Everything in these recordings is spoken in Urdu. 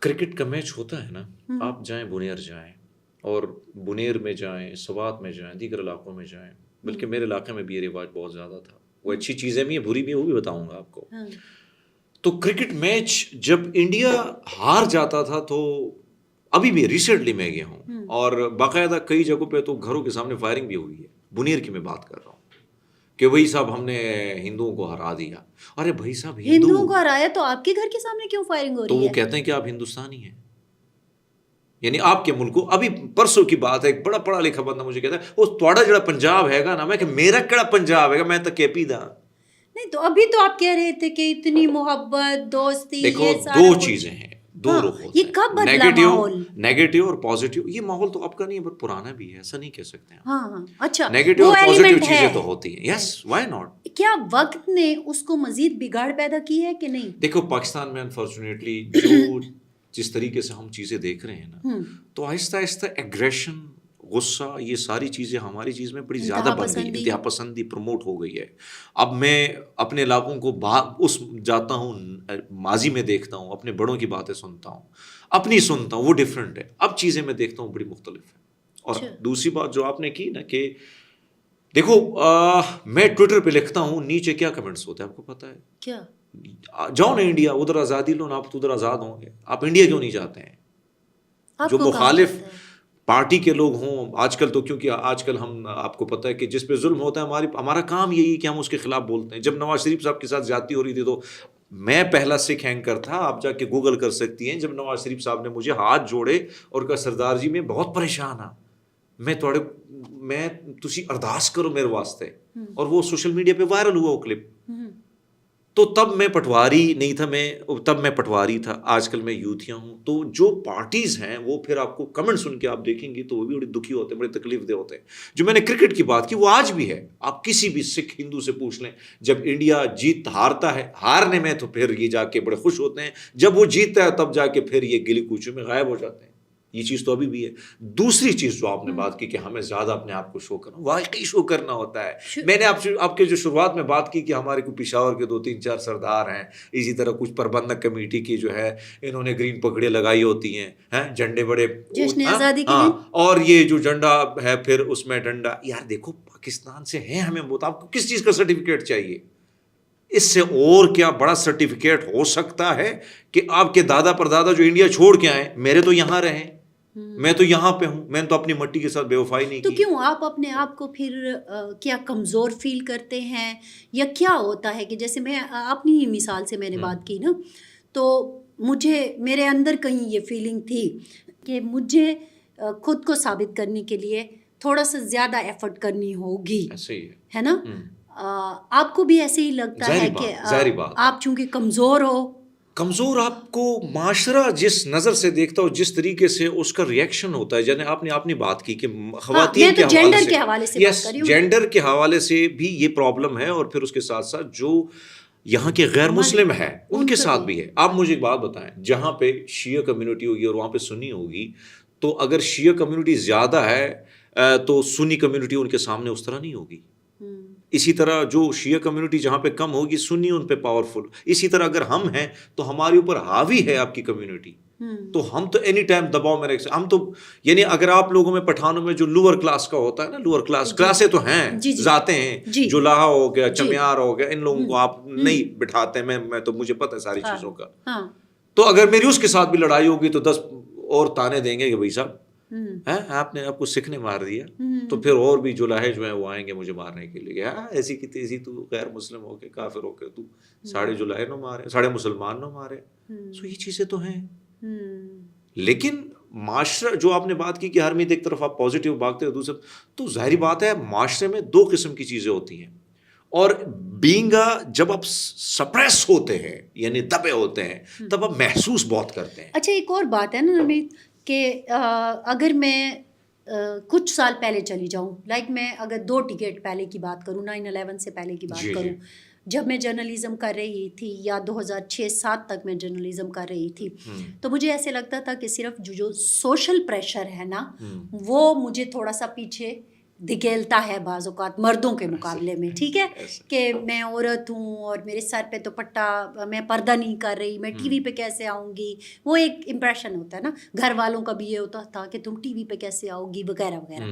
کرکٹ کا میچ ہوتا ہے نا، آپ جائیں بنیر جائیں اور بنیر میں جائیں، سوات میں جائیں، دیگر علاقوں میں جائیں، بلکہ میرے علاقے میں بھی یہ رواج بہت زیادہ تھا. وہ اچھی چیزیں بھی ہیں، بری بھی ہیں، وہ بھی بتاؤں گا آپ کو. تو کرکٹ میچ جب انڈیا ہار جاتا تھا تو ابھی بھی ریسنٹلی میں گیا ہوں اور باقاعدہ کئی جگہوں پہ تو گھروں کے سامنے فائرنگ بھی ہوئی ہے. بنیر کی میں بات کر رہا ہوں کہ بھائی صاحب ہم نے ہندوؤں کو ہرا دیا. ارے بھائی صاحب ہندوؤں کو ہرایا تو آپ کے گھر کے سامنے کیوں فائرنگ ہو رہی ہے؟ تو وہ کہتے ہیں کہ آپ ہندوستانی ہیں، یعنی آپ کے ملک کو. ابھی پرسوں کی بات ہے، ایک بڑا پڑھا لکھا بندہ مجھے کہتا ہے وہ تھوڑا جڑا پنجاب ہے گا نا. میں کہ میرا کڑا پنجاب ہے گا، میں تو کے پی دا. نہیں تو ابھی تو آپ کہہ رہے تھے کہ اتنی محبت دوستی دیکھو یہ سارا دو کچھ. چیزیں ہیں، دو رخ ہوتے یہ ہیں، کب بدلا ماحول؟ نیگیٹو اور پازیٹیو. یہ ماحول تو اب کا نہیں ہے، بہت پرانا بھی ہے، ایسا نہیں کہہ سکتے ہیں. ہاں اچھا نیگیٹو وہ اور پازیٹیو ایلیمنٹ چیزیں ہے تو ہوتی ہیں. Yes why not. کیا وقت نے اس کو مزید بگاڑ پیدا کی ہے کہ نہیں؟ دیکھو پاکستان میں انفارچونیٹلی جو جس طریقے سے ہم چیزیں دیکھ رہے ہیں نا، تو آہستہ آہستہ ایگریشن، غصہ، یہ ساری چیزیں ہماری چیز میں بڑی زیادہ بن گئی. انتہا پسندی پروموٹ ہو گئی ہے. اب میں اپنے علاقوں کو اس جاتا ہوں، ماضی میں دیکھتا ہوں، اپنے بڑوں کی باتیں سنتا ہوں، اپنی سنتا ہوں، وہ ڈفرینٹ ہے. اب چیزیں میں دیکھتا ہوں بڑی مختلف ہے. اور دوسری بات جو آپ نے کی نا کہ دیکھو میں ٹویٹر پہ لکھتا ہوں، نیچے کیا کمنٹس ہوتے ہیں آپ کو پتا ہے کیا؟ جاؤ نا انڈیا، ادھر آزادی لو نا، آپ تو ادھر آزاد ہوں گے. آپ انڈیا کیوں نہیں جاتے ہیں؟ جو مخالف پارٹی کے لوگ ہوں آج کل، تو کیونکہ آج کل ہم آپ کو پتہ ہے کہ جس پہ ظلم ہوتا ہے ہمارا کام یہی ہے کہ ہم اس کے خلاف بولتے ہیں. جب نواز شریف صاحب کے ساتھ زیادتی ہو رہی تھی تو میں پہلا سکھ اینکر تھا، آپ جا کے گوگل کر سکتی ہیں. جب نواز شریف صاحب نے مجھے ہاتھ جوڑے اور کہا سردار جی میں بہت پریشان ہاں، میں تسی ارداس کرو میرے واسطے، اور وہ سوشل میڈیا پہ وائرل ہوا وہ کلپ. تو تب میں پٹواری نہیں تھا، تب میں پٹواری تھا. آج کل میں یوتھیا ہوں. تو جو پارٹیز ہیں وہ پھر آپ کو کمنٹ سن کے آپ دیکھیں گی تو وہ بھی بڑے دکھی ہوتے ہیں، بڑے تکلیف دہ ہوتے ہیں. جو میں نے کرکٹ کی بات کی وہ آج بھی ہے. آپ کسی بھی سکھ ہندو سے پوچھ لیں، جب انڈیا ہارتا ہے، ہارنے میں تو پھر یہ جا کے بڑے خوش ہوتے ہیں، جب وہ جیتتا ہے تب جا کے پھر یہ گلی کوچوں میں غائب ہو جاتے ہیں. یہ چیز تو ابھی بھی ہے. دوسری چیز جو آپ نے بات کی کہ ہمیں زیادہ اپنے آپ کو شو کرنا، واقعی شو کرنا ہوتا ہے. میں نے آپ کے جو شروعات میں بات کی کہ ہمارے کو پشاور کے 2-3-4 سردار ہیں، اسی طرح کچھ پربندک کمیٹی کی جو ہے انہوں نے گرین پگڑیاں لگائی ہوتی ہیں، جھنڈے بڑے، ہاں، اور یہ جو جھنڈا ہے پھر اس میں ڈنڈا. یار دیکھو پاکستان سے ہیں ہمیں، آپ کو کس چیز کا سرٹیفکیٹ چاہیے؟ اس سے اور کیا بڑا سرٹیفکیٹ ہو سکتا ہے کہ آپ کے دادا پردادا جو انڈیا چھوڑ کے آئے، میرے تو یہاں رہیں، میں تو یہاں پہ ہوں، میں نے تو اپنی مٹی کے ساتھ بے وفائی نہیں کی. تو کیوں آپ اپنے آپ کو پھر کیا کمزور فیل کرتے ہیں یا کیا ہوتا ہے کہ جیسے میں اپنی مثال سے میں نے بات کی نا، تو میرے اندر کہیں یہ فیلنگ تھی کہ مجھے خود کو ثابت کرنے کے لیے تھوڑا سا زیادہ ایفرٹ کرنی ہوگی، ہے نا؟ آپ کو بھی ایسے ہی لگتا ہے کہ آپ چونکہ کمزور ہو؟ کمزور آپ کو معاشرہ جس نظر سے دیکھتا ہو، جس طریقے سے اس کا ریئیکشن ہوتا ہے. جیسے آپ نے اپنی بات کی کہ خواتین کے حوالے سے، یس جینڈر کے حوالے سے بھی یہ پرابلم ہے، اور پھر اس کے ساتھ ساتھ جو یہاں کے غیر مسلم ہیں ان کے ساتھ بھی ہے. آپ مجھے ایک بات بتائیں، جہاں پہ شیعہ کمیونٹی ہوگی اور وہاں پہ سنی ہوگی، تو اگر شیعہ کمیونٹی زیادہ ہے تو سنی کمیونٹی ان کے سامنے اس طرح نہیں ہوگی. اسی طرح جو شیعہ کمیونٹی جہاں پہ کم ہوگی، سنی ان پہ پاورفل. اسی طرح اگر ہم ہیں تو ہمارے اوپر حاوی ہے آپ کی کمیونٹی، تو ہم تو اینی ٹائم دباؤ میں رکھ. ہم تو یعنی اگر آپ لوگوں میں پٹھانوں میں جو لوور کلاس کا ہوتا ہے نا، لوور کلاسیں تو ہیں، ذاتیں ہیں، جو لاہا ہو گیا، چمیار ہو گیا، ان لوگوں کو آپ نہیں بٹھاتے. میں تو مجھے پتہ ہے ساری چیزوں کا. تو اگر میری اس کے ساتھ بھی لڑائی ہوگی تو 10 اور تانے دیں گے کہ بھائی صاحب آپ نے آپ کو سکھ نے مار دیا، تو پھر اور بھی جو لاہے جو ہیں وہ آئیں گے مجھے مارنے کے لیے. ایسی کی تیزی، تو غیر مسلم ہو کے، کافر ہو کے، تو ساڑھے جو لاہے نہ مارے، ساڑھے مسلمان نہ مارے. سو یہ چیزیں تو ہیں. لیکن معاشرہ جو آپ نے بات کی کہ ہر میت ایک طرف آپ پازیٹیو بھاگتے ہو، دوسرے تو ظاہری بات ہے معاشرے میں 2 قسم کی چیزیں ہوتی ہیں. اور جب آپ سپریس ہوتے ہیں یعنی دبے ہوتے ہیں، تب آپ محسوس بہت کرتے ہیں. اچھا ایک اور بات ہے نا نوید، کہ اگر میں کچھ سال پہلے چلی جاؤں، لائک میں اگر 2 ڈکیڈ پہلے کی بات کروں، 9/11 سے پہلے کی بات کروں، جب میں جرنلزم کر رہی تھی، یا 2006-07 تک میں جرنلزم کر رہی تھی، تو مجھے ایسے لگتا تھا کہ صرف جو سوشل پریشر ہے نا، وہ مجھے تھوڑا سا پیچھے دھکیلتا ہے بعض اوقات مردوں کے مقابلے میں، ٹھیک ہے، کہ میں عورت ہوں اور میرے سر پہ دوپٹہ، میں پردہ نہیں کر رہی، میں ٹی وی پہ کیسے آؤں گی، وہ ایک امپریشن ہوتا ہے نا، گھر والوں کا بھی یہ ہوتا تھا کہ تم ٹی وی پہ کیسے آؤ گی وغیرہ وغیرہ.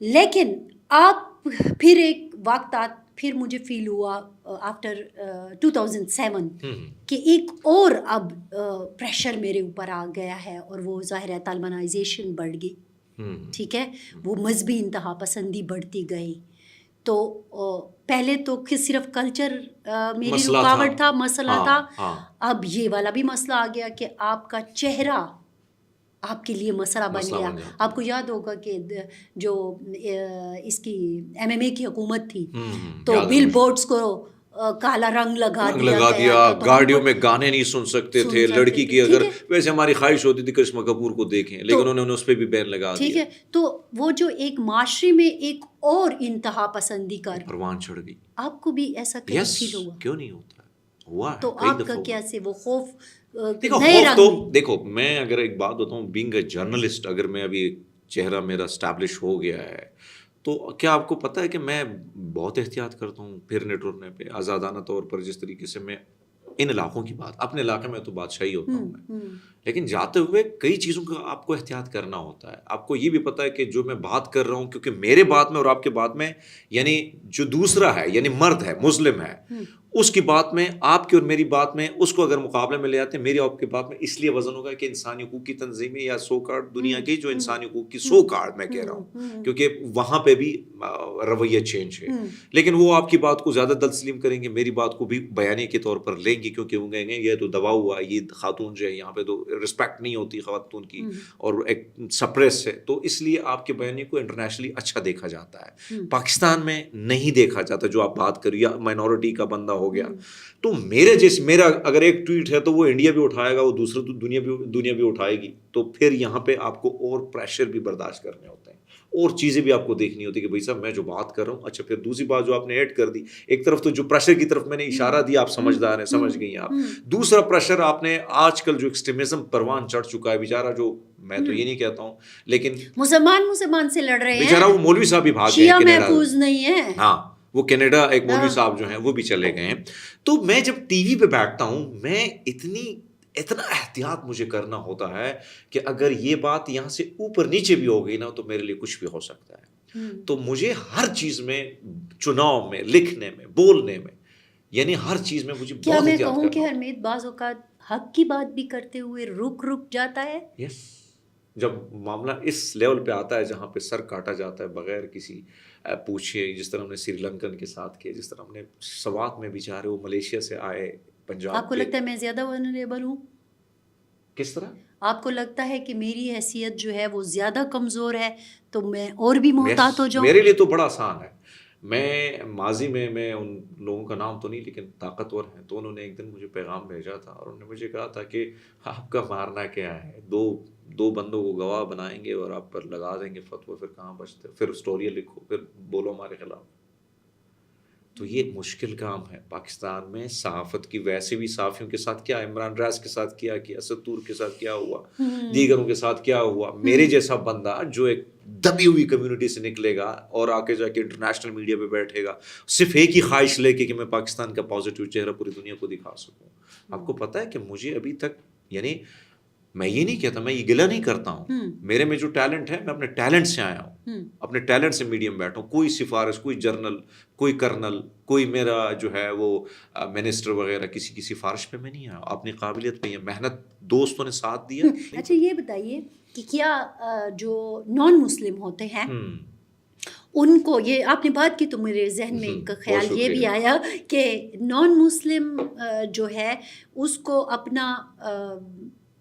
لیکن آپ پھر ایک وقت پھر مجھے فیل ہوا آفٹر 2007 کہ ایک اور اب پریشر میرے اوپر آ گیا ہے، اور وہ ظاہر ہے طالبانائزیشن بڑھ گئی، ٹھیک ہے، وہ مذہبی انتہا پسندی بڑھتی گئی. تو پہلے تو صرف کلچر میری رکاوٹ تھا، مسئلہ تھا، اب یہ والا بھی مسئلہ آ گیا کہ آپ کا چہرہ آپ کے لیے مسئلہ بن گیا. آپ کو یاد ہوگا کہ جو اس کی MMA کی حکومت تھی تو بل بورڈز کو کالا رنگ لگا دیا، گاڑیوں میں گانے نہیں سن سکتے تھے، لڑکی کی اگر ویسے ہماری خواہش ہوتی تھی کرشمہ کپور کو دیکھیں، لیکن انہوں نے اس پہ بھی بین لگا دیا. ٹھیک ہے، تو وہ جو ایک معاشرے میں ایک اور انتہا پسندی کا پروان چڑھ گئی. آپ کو بھی ایسا کہیں فیل ہوا؟ کیوں نہیں ہوتا، ہوا. تو آپ کا کیسے وہ خوف؟ دیکھو میں اگر ایک بات بتاؤں، بینگ اے جرنلسٹ، اگر میں ابھی چہرہ میرا اسٹیبلش ہو گیا ہے تو کیا آپ کو پتہ ہے کہ میں بہت احتیاط کرتا ہوں پھرنے ٹرنے پہ، آزادانہ طور پر. جس طریقے سے میں ان علاقوں کی بات، اپنے علاقے میں تو بادشاہی ہوتا ہوں میں، لیکن جاتے ہوئے کئی چیزوں کا آپ کو احتیاط کرنا ہوتا ہے. آپ کو یہ بھی پتہ ہے کہ جو میں بات کر رہا ہوں، کیونکہ میرے بات میں اور آپ کے بات میں، یعنی جو دوسرا ہے، یعنی مرد ہے، مسلم ہے، اس کی بات میں، آپ کی اور میری بات میں، اس کو اگر مقابلے میں لے آتے ہیں، میری آپ کی بات میں اس لیے وزن ہوگا کہ انسانی حقوق کی تنظیمیں یا سو کارڈ دنیا کی جو انسانی حقوق کی سو کارڈ میں کہہ رہا ہوں، کیونکہ وہاں پہ بھی رویہ چینج ہے، لیکن وہ آپ کی بات کو زیادہ تسلیم کریں گے، میری بات کو بھی بیانیے کے طور پر لیں گے، کیونکہ وہ کہیں گے یہ تو دبا ہوا، یہ خاتون جو ہے یہاں پہ تو رسپیکٹ نہیں ہوتی خاتون کی اور ایک سپریس ہے. تو اس لیے آپ کے بیانیے کو انٹرنیشنلی اچھا دیکھا جاتا ہے، پاکستان میں نہیں دیکھا جاتا. جو آپ بات کر، یا مائنورٹی کا بندہ ہو گیا، تو میرا اگر ایک ٹویٹ ہے تو وہ انڈیا بھی اٹھائے گا، وہ دوسرا تو دنیا بھی اٹھائے گی. تو پھر یہاں پہ آپ کو اور پریشر بھی برداشت کرنے ہوتے ہیں، اور چیزیں بھی آپ کو دیکھنی ہوتی ہے کہ بھائی صاحب میں جو بات کر رہا ہوں. اچھا، پھر دوسری بات جو آپ نے ایڈ کر دی، ایک طرف تو جو پریشر کی طرف میں نے اشارہ دیا، آپ سمجھدار ہیں، سمجھ گئی آپ. دوسرا پریشر آپ نے آج کل جو ایکسٹریمزم پروان چڑھ چکا ہے بیچارہ، جو میں تو یہ نہیں کہتا ہوں، لیکن مسلمان سے لڑ رہے ہیں بیچارہ، وہ مولوی صاحب بھی بھاگ گئے شیعہ محفوظ نہیں ہے. ہاں، وہ کینیڈا ایک مولوی صاحب جو ہیں وہ بھی چلے گئے ہیں. تو میں جب ٹی وی پہ بیٹھتا ہوں، میں اتنا احتیاط مجھے کرنا ہوتا ہے کہ اگر یہ بات یہاں سے اوپر نیچے بھی ہو گئی نا تو میرے لیے کچھ بھی ہو سکتا ہے. تو مجھے ہر چیز میں، چناؤ میں، لکھنے میں، بولنے میں، یعنی ہر چیز میں مجھے کیا میں کہوں کہ حرمیت بعض اوقات حق کی بات بھی کرتے ہوئے رک جاتا ہے. یس، جب معاملہ اس لیول پہ آتا ہے جہاں پہ سر کاٹا جاتا ہے بغیر کسی پوچھے، جس طرح ہم نے سری لنکن کے ساتھ کیا، جس طرح ہم نے سوات میں بیچارے وہ ملیشیا سے آئے، پنجاب. آپ کو لگتا ہے میں زیادہ ونریبل ہوں؟ کس طرح؟ آپ کو لگتا ہے کہ میری حیثیت جو ہے وہ زیادہ کمزور ہے تو میں اور بھی محتاط ہو جاؤں؟ میرے لیے تو بڑا آسان ہے. میں ماضی میں ان لوگوں کا نام تو نہیں، لیکن طاقتور ہیں، تو انہوں نے ایک دن مجھے پیغام بھیجا تھا اور انہوں نے مجھے کہا تھا کہ آپ کا مارنا کیا ہے، دو بندوں کو گواہ بنائیں گے اور آپ پر لگا دیں گے فتویٰ، پھر کہاں بچتے، پھر اسٹوریاں لکھو، پھر بولو ہمارے خلاف. تو یہ مشکل کام ہے پاکستان میں صحافت کی. ویسے بھی صحافیوں کے ساتھ کیا، عمران ریاض کے ساتھ کیا، اسد طور کے ساتھ کیا ہوا، دیگروں کے ساتھ کیا ہوا. میرے جیسا بندہ جو ایک دبی ہوئی کمیونٹی سے نکلے گا اور آگے جا کے انٹرنیشنل میڈیا پہ بیٹھے گا صرف ایک ہی خواہش لے کے کہ میں پاکستان کا پازیٹیو چہرہ پوری دنیا کو دکھا سکوں. آپ کو پتہ ہے کہ مجھے ابھی تک، یعنی میں یہ نہیں کہتا، میں یہ گلہ نہیں کرتا ہوں، میرے میں جو ٹیلنٹ ہے، میں اپنے ٹیلنٹ سے آیا ہوں، اپنے ٹیلنٹ سے میڈیم بیٹھا ہوں. کوئی سفارش، کوئی جرنل، کوئی کرنل، کوئی میرا جو ہے وہ منسٹر وغیرہ، کسی کی سفارش پہ میں نہیں آیا، اپنی قابلیت پہ. یہ محنت دوستوں نے ساتھ دیا. اچھا یہ بتائیے کہ کیا جو نان مسلم ہوتے ہیں ان کو، یہ آپ نے بات کی تو میرے ذہن میں ایک خیال یہ بھی آیا کہ نان مسلم جو ہے اس کو اپنا،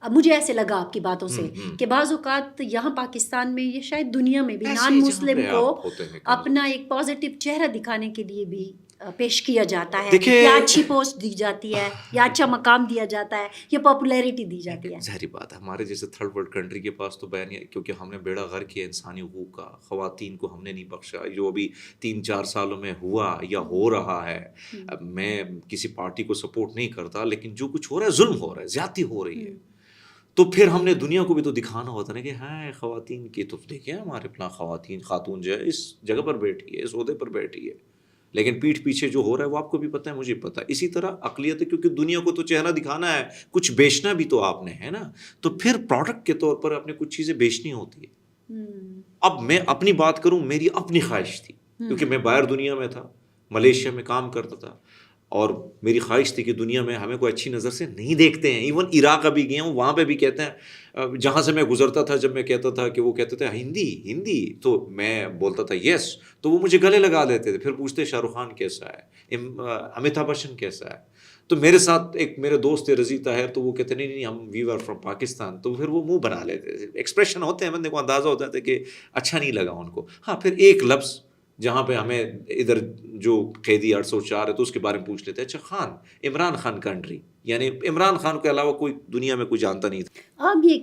مجھے ایسے لگا آپ کی باتوں سے کہ بعض اوقات یہاں پاکستان میں، یہ شاید دنیا میں بھی، نان مسلم کو اپنا ایک پازیٹیو چہرہ دکھانے کے لیے بھی پیش کیا جاتا ہے، یا اچھی پوسٹ دی جاتی ہے، یا اچھا مقام دیا جاتا ہے، یا پاپولیرٹی دی جاتی ہے. ظاہری بات ہے، ہمارے جیسے تھرڈ ورلڈ کنٹری کے پاس تو بیان، کیونکہ ہم نے بیڑا غرق کیا انسانی حقوق کا، خواتین کو ہم نے نہیں بخشا. جو ابھی 3-4 سالوں میں ہوا یا ہو رہا ہے، میں کسی پارٹی کو سپورٹ نہیں کرتا، لیکن جو کچھ ہو رہا ہے ظلم ہو رہا ہے، زیادتی ہو رہی ہے. تو پھر ہم نے دنیا کو بھی تو دکھانا ہوتا نا کہ ہاں خواتین کی تو دیکھیں ہمارے اپنا خاتون جو ہے اس جگہ پر بیٹھی ہے، اس عہدے پر بیٹھی ہے، لیکن پیٹھ پیچھے جو ہو رہا ہے وہ آپ کو بھی پتہ ہے، مجھے پتہ ہے. اسی طرح عقلیت ہے، کیونکہ دنیا کو تو چہرہ دکھانا ہے، کچھ بیچنا بھی تو آپ نے ہے نا، تو پھر پروڈکٹ کے طور پر اپنے کچھ چیزیں بیچنی ہوتی ہے. اب میں اپنی بات کروں، میری اپنی خواہش تھی کیونکہ میں باہر دنیا میں تھا، ملیشیا میں کام کرتا تھا، اور میری خواہش تھی کہ دنیا میں ہمیں کوئی اچھی نظر سے نہیں دیکھتے ہیں. ایون عراق ابھی گیا ہوں، وہاں پہ بھی کہتے ہیں، جہاں سے میں گزرتا تھا جب میں کہتا تھا کہ وہ کہتے تھے ہندی تو میں بولتا تھا یس، تو وہ مجھے گلے لگا دیتے تھے، پھر پوچھتے شاہ رخ خان کیسا ہے، امیتابھ بچن کیسا ہے. تو میرے ساتھ ایک میرے دوست تھے رضی طاہر، تو وہ کہتے نہیں ہم وی آر فرام پاکستان، تو پھر وہ منہ بنا لیتے تھے، ایکسپریشن ہوتے ہیں، بندے کو اندازہ ہوتا ہے کہ اچھا نہیں لگا ان کو. ہاں پھر ایک لفظ جہاں پہ ہمیں ادھر جو قیدی 804 ہے تو اس کے بارے میں پوچھ لیتے ہیں، اچھا خان، عمران خان کنٹری، یعنی عمران خان کے علاوہ کوئی دنیا میں کوئی جانتا نہیں تھا. آپ یہ